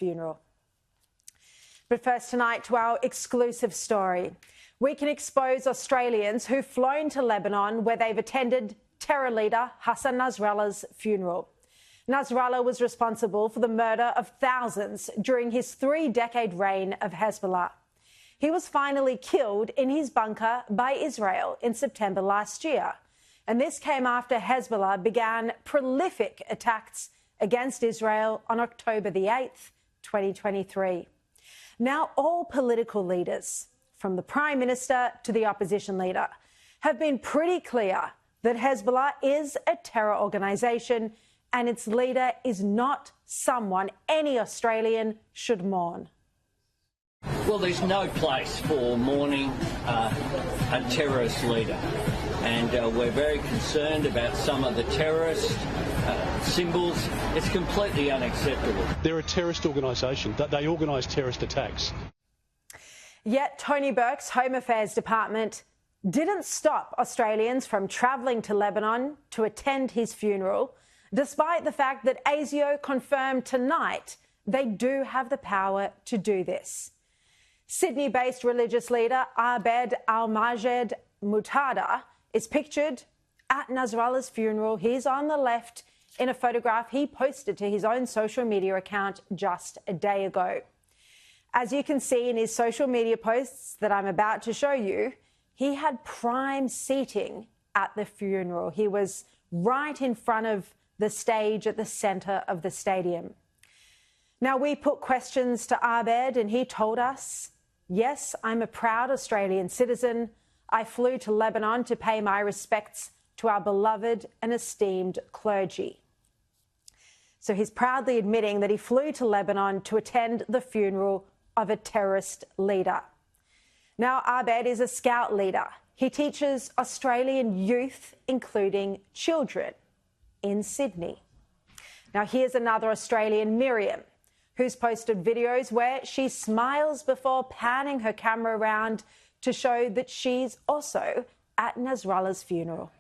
funeral. But first tonight to our exclusive story. We can expose Australians who've flown to Lebanon where they've attended terror leader Hassan Nasrallah's funeral. Nasrallah was responsible for the murder of thousands during his 3-decade reign of Hezbollah. He was finally killed in his bunker by Israel in September last year. And this came after Hezbollah began prolific attacks against Israel on October the 8th, 2023. Now, all political leaders, from the Prime Minister to the opposition leader, have been pretty clear that Hezbollah is a terror organisation and its leader is not someone any Australian should mourn. Well, there's no place for mourning a terrorist leader. And we're very concerned about some of the terrorist symbols. It's completely unacceptable. They're a terrorist organisation. They organise terrorist attacks. Yet Tony Burke's Home Affairs Department didn't stop Australians from travelling to Lebanon to attend his funeral, despite the fact that ASIO confirmed tonight they do have the power to do this. Sydney-based religious leader Abed Al-Majed Mutada is pictured at Nasrallah's funeral. He's on the left in a photograph he posted to his own social media account just a day ago. As you can see in his social media posts that I'm about to show you, he had prime seating at the funeral. He was right in front of the stage at the centre of the stadium. Now, we put questions to Abed and he told us, yes, I'm a proud Australian citizen. I flew to Lebanon to pay my respects to our beloved and esteemed clergy. So he's proudly admitting that he flew to Lebanon to attend the funeral of a terrorist leader. Now, Abed is a scout leader. He teaches Australian youth, including children, in Sydney. Now, here's another Australian, Miriam, who's posted videos where she smiles before panning her camera around to show that she's also at Nasrallah's funeral.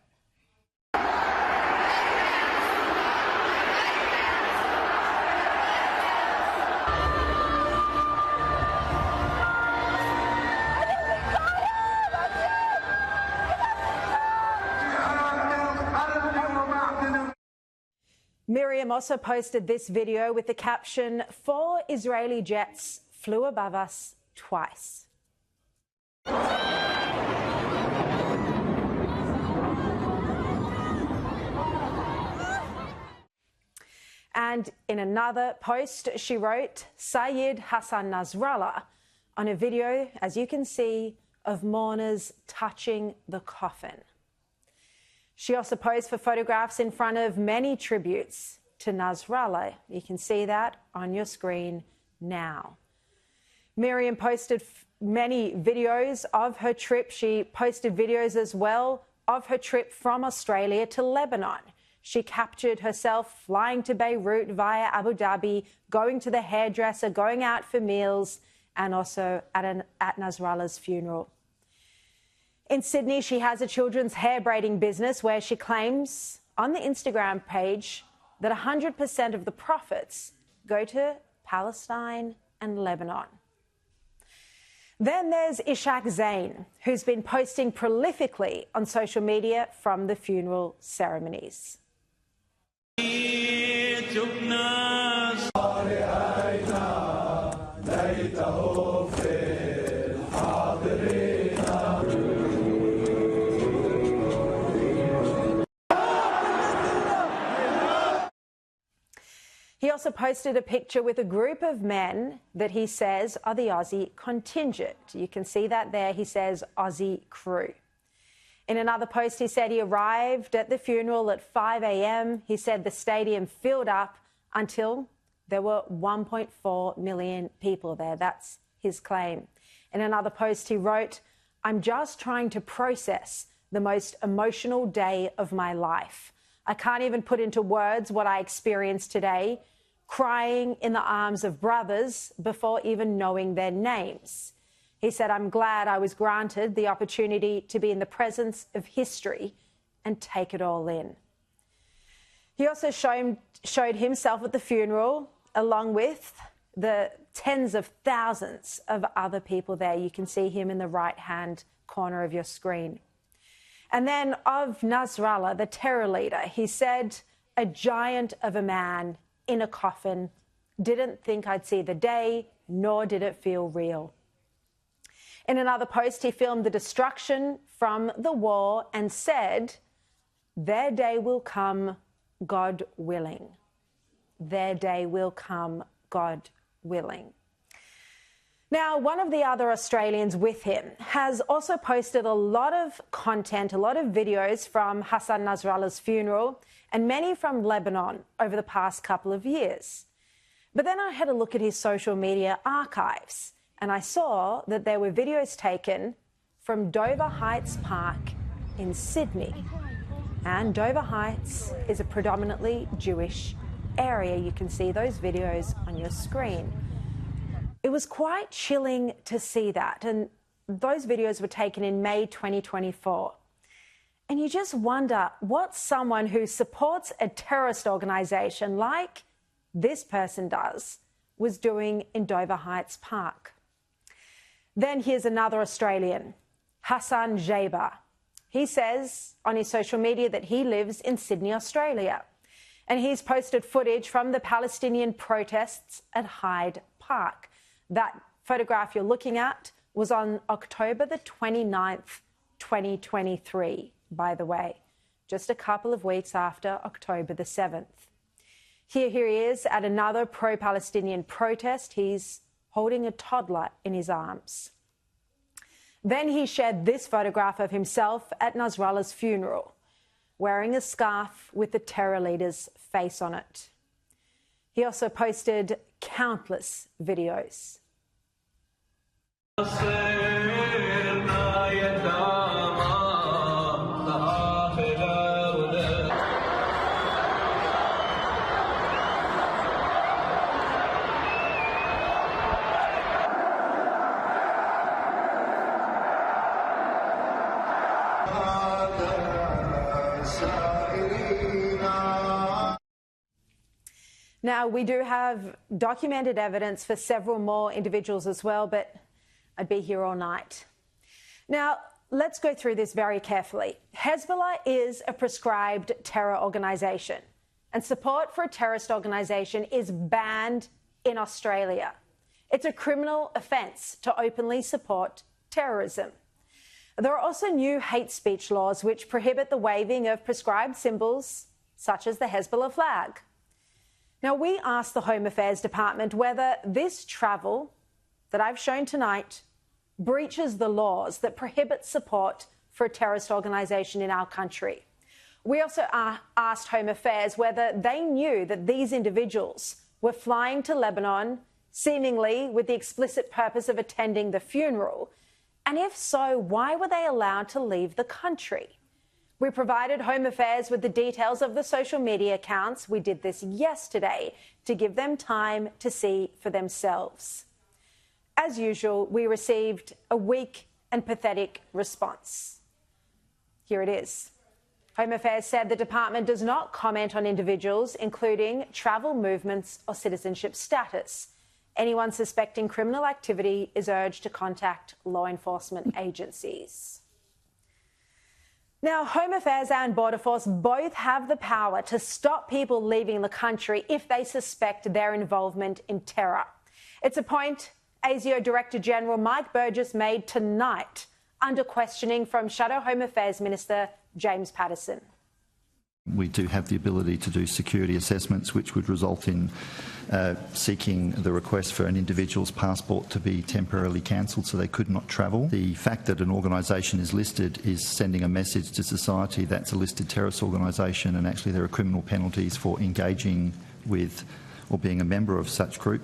Miriam also posted this video with the caption, 4 Israeli jets flew above us twice. And in another post, she wrote, Sayyid Hassan Nasrallah, on a video, as you can see, of mourners touching the coffin. She also posed for photographs in front of many tributes to Nasrallah. You can see that on your screen now. Miriam posted many videos of her trip. She posted videos as well of her trip from Australia to Lebanon. She captured herself flying to Beirut via Abu Dhabi, going to the hairdresser, going out for meals, and also at Nasrallah's funeral. In Sydney, she has a children's hair braiding business where she claims on the Instagram page that 100% of the profits go to Palestine and Lebanon. Then there's Ishaq Zain, who's been posting prolifically on social media from the funeral ceremonies. He also posted a picture with a group of men that he says are the Aussie contingent. You can see that there. He says Aussie crew. In another post, he said he arrived at the funeral at 5 a.m. He said the stadium filled up until there were 1.4 million people there. That's his claim. In another post, he wrote, I'm just trying to process the most emotional day of my life. I can't even put into words what I experienced today, crying in the arms of brothers before even knowing their names. He said, I'm glad I was granted the opportunity to be in the presence of history and take it all in. He also showed himself at the funeral, along with the tens of thousands of other people there. You can see him in the right-hand corner of your screen. And then of Nasrallah, the terror leader, he said, "A giant of a man in a coffin. Didn't think I'd see the day, nor did it feel real." In another post, he filmed the destruction from the war and said, "Their day will come, God willing." Their day will come, God willing. Now, one of the other Australians with him has also posted a lot of content, a lot of videos from Hassan Nasrallah's funeral and many from Lebanon over the past couple of years. But then I had a look at his social media archives and I saw that there were videos taken from Dover Heights Park in Sydney. And Dover Heights is a predominantly Jewish area. You can see those videos on your screen. It was quite chilling to see that, and those videos were taken in May 2024. And you just wonder what someone who supports a terrorist organisation like this person does was doing in Dover Heights Park. Then here's another Australian, Hassan Nasrallah. He says on his social media that he lives in Sydney, Australia, and he's posted footage from the Palestinian protests at Hyde Park. That photograph you're looking at was on October the 29th, 2023, by the way, just a couple of weeks after October the 7th. Here he is at another pro-Palestinian protest. He's holding a toddler in his arms. Then he shared this photograph of himself at Nasrallah's funeral, wearing a scarf with the terror leader's face on it. He also posted countless videos. Now, we do have documented evidence for several more individuals as well, but I'd be here all night. Now, let's go through this very carefully. Hezbollah is a prescribed terror organisation, and support for a terrorist organisation is banned in Australia. It's a criminal offence to openly support terrorism. There are also new hate speech laws which prohibit the waving of prescribed symbols, such as the Hezbollah flag. Now, we asked the Home Affairs Department whether this travel that I've shown tonight breaches the laws that prohibit support for a terrorist organisation in our country. We also asked Home Affairs whether they knew that these individuals were flying to Lebanon, seemingly with the explicit purpose of attending the funeral, and if so, why were they allowed to leave the country? We provided Home Affairs with the details of the social media accounts. We did this yesterday to give them time to see for themselves. As usual, we received a weak and pathetic response. Here it is. Home Affairs said the department does not comment on individuals, including travel movements or citizenship status. Anyone suspecting criminal activity is urged to contact law enforcement agencies. Now, Home Affairs and Border Force both have the power to stop people leaving the country if they suspect their involvement in terror. It's a point ASIO Director General Mike Burgess made tonight under questioning from Shadow Home Affairs Minister James Paterson. We do have the ability to do security assessments which would result in seeking the request for an individual's passport to be temporarily cancelled so they could not travel. The fact that an organisation is listed is sending a message to society that's a listed terrorist organisation, and actually there are criminal penalties for engaging with or being a member of such group.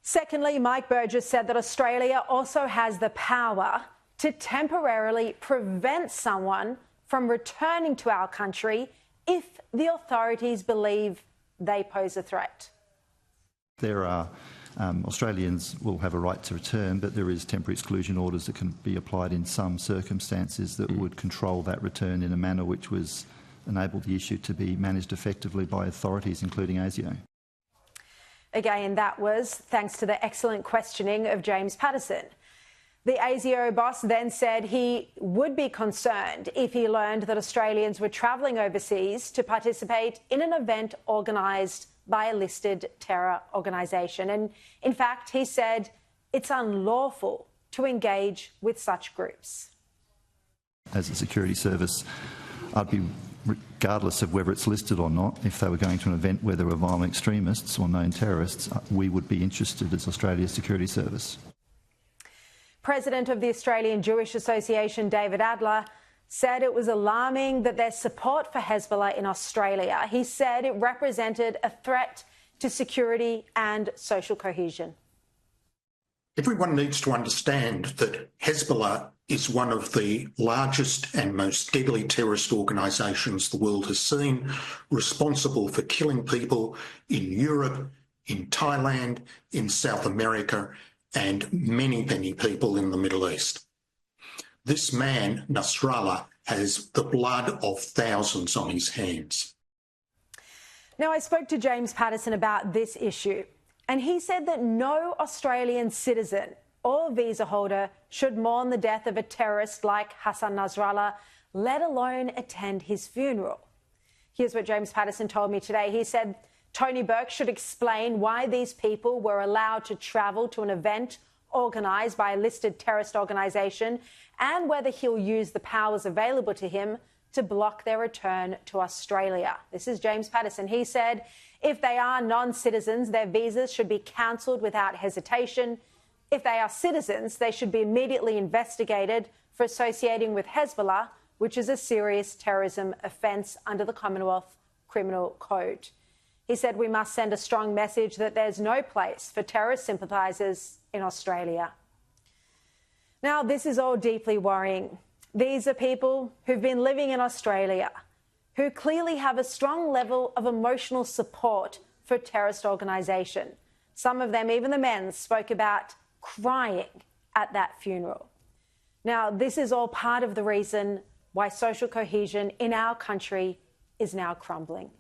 Secondly, Mike Burgess said that Australia also has the power to temporarily prevent someone from returning to our country if the authorities believe they pose a threat. There are Australians will have a right to return, but there is temporary exclusion orders that can be applied in some circumstances that would control that return in a manner which was enabled the issue to be managed effectively by authorities, including ASIO. Again, that was thanks to the excellent questioning of James Patterson. The ASIO boss then said he would be concerned if he learned that Australians were travelling overseas to participate in an event organised by a listed terror organisation. And in fact, he said it's unlawful to engage with such groups. As a security service, I'd be, regardless of whether it's listed or not, if they were going to an event where there were violent extremists or known terrorists, we would be interested as Australia's security service. President of the Australian Jewish Association, David Adler, said it was alarming that there's support for Hezbollah in Australia. He said it represented a threat to security and social cohesion. Everyone needs to understand that Hezbollah is one of the largest and most deadly terrorist organisations the world has seen, responsible for killing people in Europe, in Thailand, in South America, and many, many people in the Middle East. This man, Nasrallah, has the blood of thousands on his hands. Now, I spoke to James Patterson about this issue, and he said that no Australian citizen or visa holder should mourn the death of a terrorist like Hassan Nasrallah, let alone attend his funeral. Here's what James Patterson told me today. He said Tony Burke should explain why these people were allowed to travel to an event organised by a listed terrorist organisation and whether he'll use the powers available to him to block their return to Australia. This is James Patterson. He said if they are non-citizens, their visas should be cancelled without hesitation. If they are citizens, they should be immediately investigated for associating with Hezbollah, which is a serious terrorism offence under the Commonwealth Criminal Code. He said we must send a strong message that there's no place for terrorist sympathisers in Australia. Now, this is all deeply worrying. These are people who've been living in Australia, who clearly have a strong level of emotional support for a terrorist organisation. Some of them, even the men, spoke about crying at that funeral. Now, this is all part of the reason why social cohesion in our country is now crumbling.